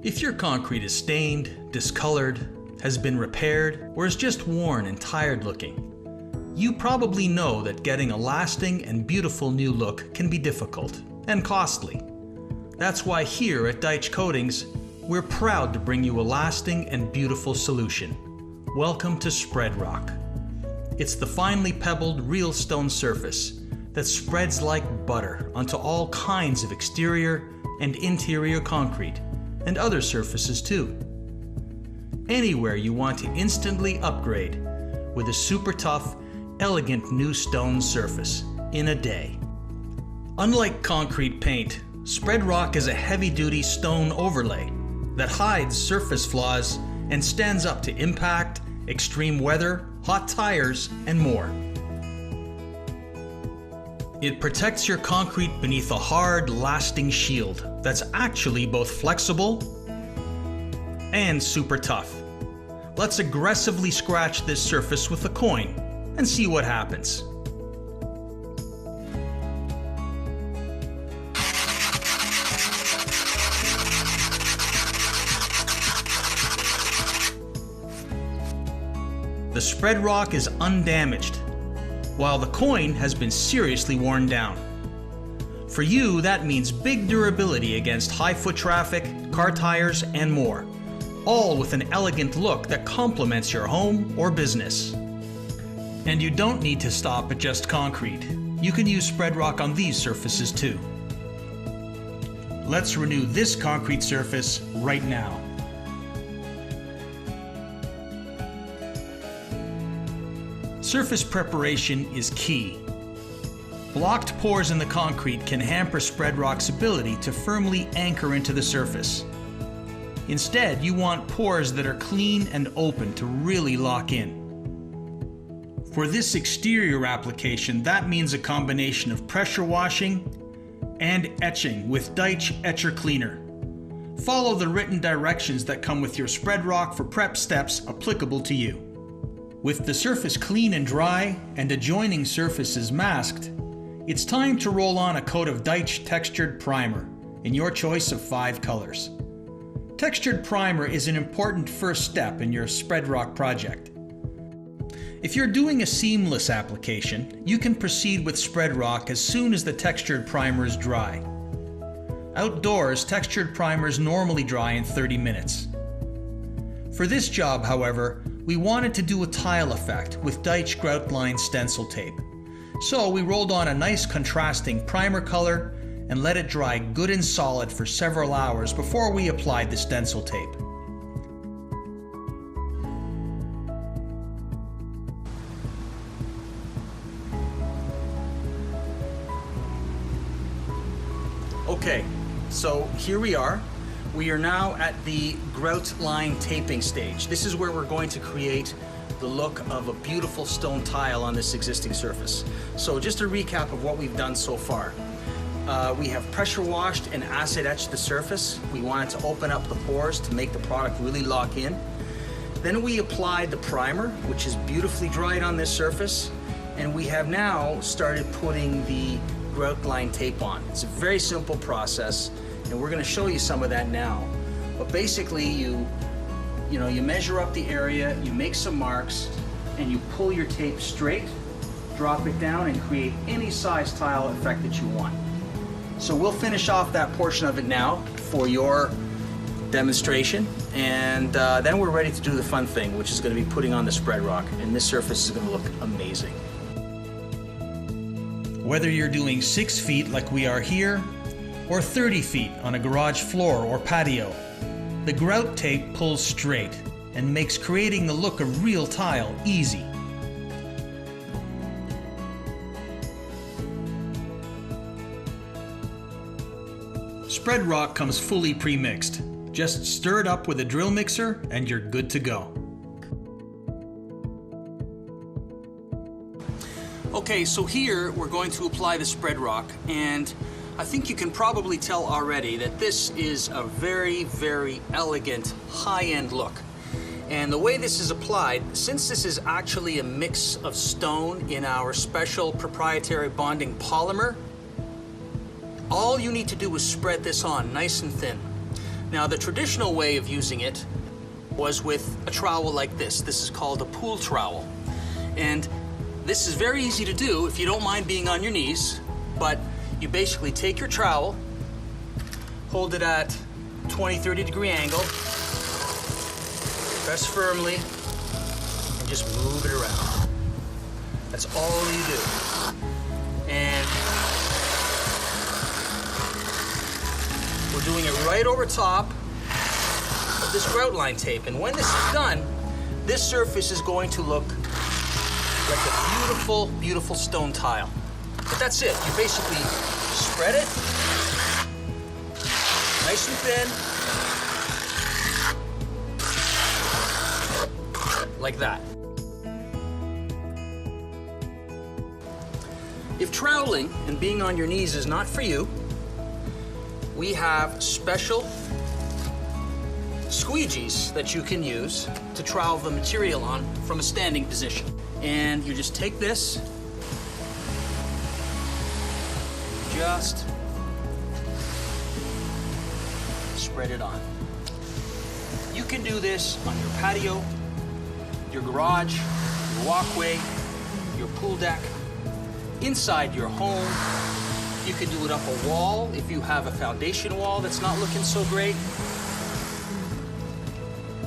If your concrete is stained, discolored, has been repaired, or is just worn and tired looking, you probably know that getting a lasting and beautiful new look can be difficult and costly. That's why here at Daich Coatings, we're proud to bring you a lasting and beautiful solution. Welcome to SpreadRock. It's the finely pebbled real stone surface that spreads like butter onto all kinds of exterior and interior concrete, and other surfaces too. Anywhere you want to instantly upgrade with a super tough, elegant new stone surface in a day. Unlike concrete paint, SpreadRock is a heavy-duty stone overlay that hides surface flaws and stands up to impact, extreme weather, hot tires, and more. It protects your concrete beneath a hard, lasting shield that's actually both flexible and super tough. Let's aggressively scratch this surface with a coin and see what happens. The SpreadRock is undamaged, while the coin has been seriously worn down. For you, that means big durability against high foot traffic, car tires, and more, all with an elegant look that complements your home or business. And you don't need to stop at just concrete. You can use SpreadRock on these surfaces too. Let's renew this concrete surface right now. Surface preparation is key. Blocked pores in the concrete can hamper SpreadRock's ability to firmly anchor into the surface. Instead, you want pores that are clean and open to really lock in. For this exterior application, that means a combination of pressure washing and etching with Daich Etcher Cleaner. Follow the written directions that come with your SpreadRock for prep steps applicable to you. With the surface clean and dry and adjoining surfaces masked, it's time to roll on a coat of Daich Textured Primer in your choice of 5 colors. Textured primer is an important first step in your SpreadRock project. If you're doing a seamless application, you can proceed with SpreadRock as soon as the textured primer is dry. Outdoors, textured primers normally dry in 30 minutes. For this job, however, we wanted to do a tile effect with Daich grout line stencil tape. So we rolled on a nice contrasting primer color and let it dry good and solid for several hours before we applied the stencil tape. Okay, so here we are. We are now at the grout line taping stage. This is where we're going to create the look of a beautiful stone tile on this existing surface. So just a recap of what we've done so far. We have pressure washed and acid etched the surface. We wanted to open up the pores to make the product really lock in. Then we applied the primer, which is beautifully dried on this surface. And we have now started putting the grout line tape on. It's a very simple process, and we're going to show you some of that now. But basically, you measure up the area, you make some marks, and you pull your tape straight, drop it down, and create any size tile effect that you want. So we'll finish off that portion of it now for your demonstration, and then we're ready to do the fun thing, which is going to be putting on the SpreadRock, and this surface is going to look amazing. Whether you're doing 6 feet like we are here, or 30 feet on a garage floor or patio, the grout tape pulls straight and makes creating the look of real tile easy. SpreadRock comes fully pre-mixed. Just stir it up with a drill mixer and you're good to go. Okay, so here we're going to apply the SpreadRock, and I think you can probably tell already that this is a very, very elegant, high-end look. And the way this is applied, since this is actually a mix of stone in our special proprietary bonding polymer, all you need to do is spread this on nice and thin. Now, the traditional way of using it was with a trowel like this. This is called a pool trowel. And this is very easy to do if you don't mind being on your knees, but you basically take your trowel, hold it at 20-30 degree angle, press firmly, and just move it around. That's all you do. And we're doing it right over top of this grout line tape. And when this is done, this surface is going to look like a beautiful, beautiful stone tile. But that's it. You basically spread it nice and thin, like that. If troweling and being on your knees is not for you, we have special squeegees that you can use to trowel the material on from a standing position. And you just take this, just spread it on. You can do this on your patio, your garage, your walkway, your pool deck, inside your home. You can do it up a wall if you have a foundation wall that's not looking so great.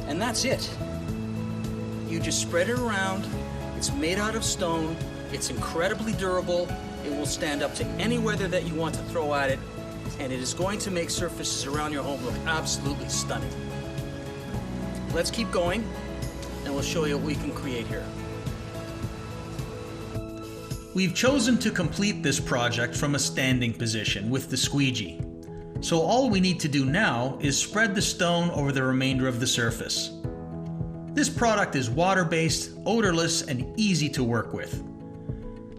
And that's it. You just spread it around. It's made out of stone. It's incredibly durable. It will stand up to any weather that you want to throw at it, and it is going to make surfaces around your home look absolutely stunning. Let's keep going, and we'll show you what we can create here. We've chosen to complete this project from a standing position with the squeegee. So all we need to do now is spread the stone over the remainder of the surface. This product is water-based, odorless, and easy to work with.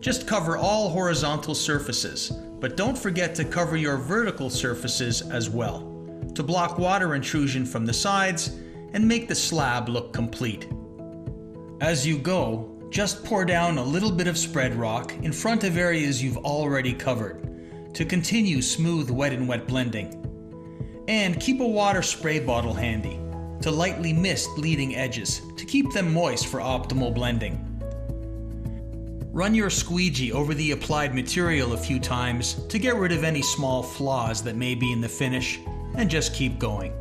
Just cover all horizontal surfaces, but don't forget to cover your vertical surfaces as well, to block water intrusion from the sides and make the slab look complete. As you go, just pour down a little bit of SpreadRock in front of areas you've already covered to continue smooth wet and wet blending. And keep a water spray bottle handy to lightly mist leading edges to keep them moist for optimal blending. Run your squeegee over the applied material a few times to get rid of any small flaws that may be in the finish, and just keep going.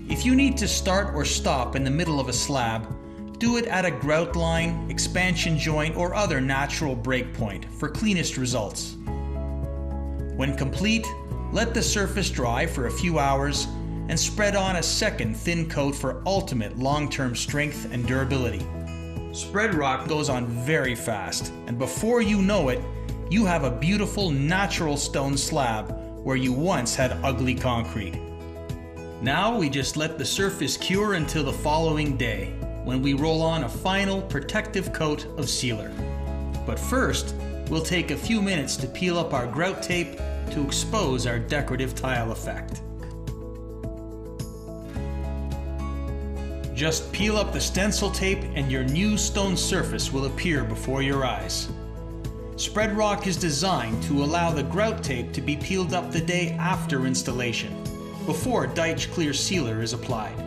If you need to start or stop in the middle of a slab, do it at a grout line, expansion joint, or other natural breakpoint for cleanest results. When complete, let the surface dry for a few hours and spread on a second thin coat for ultimate long-term strength and durability. SpreadRock goes on very fast, and before you know it, you have a beautiful natural stone slab where you once had ugly concrete. Now we just let the surface cure until the following day, when we roll on a final protective coat of sealer. But first, we'll take a few minutes to peel up our grout tape to expose our decorative tile effect. Just peel up the stencil tape and your new stone surface will appear before your eyes. SpreadRock is designed to allow the grout tape to be peeled up the day after installation, before Daich Clear Sealer is applied.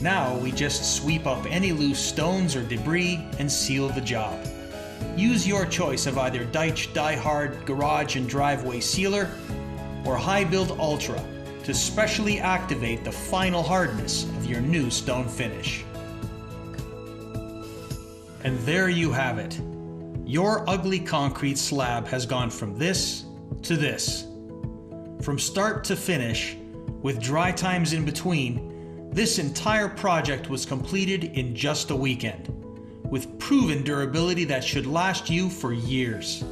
Now we just sweep up any loose stones or debris and seal the job. Use your choice of either Daich Die Hard Garage and Driveway Sealer or High Build Ultra to specially activate the final hardness of your new stone finish. And there you have it. Your ugly concrete slab has gone from this to this. From start to finish, with dry times in between, this entire project was completed in just a weekend, with proven durability that should last you for years.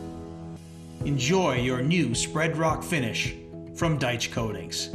Enjoy your new SpreadRock finish from Daich Coatings.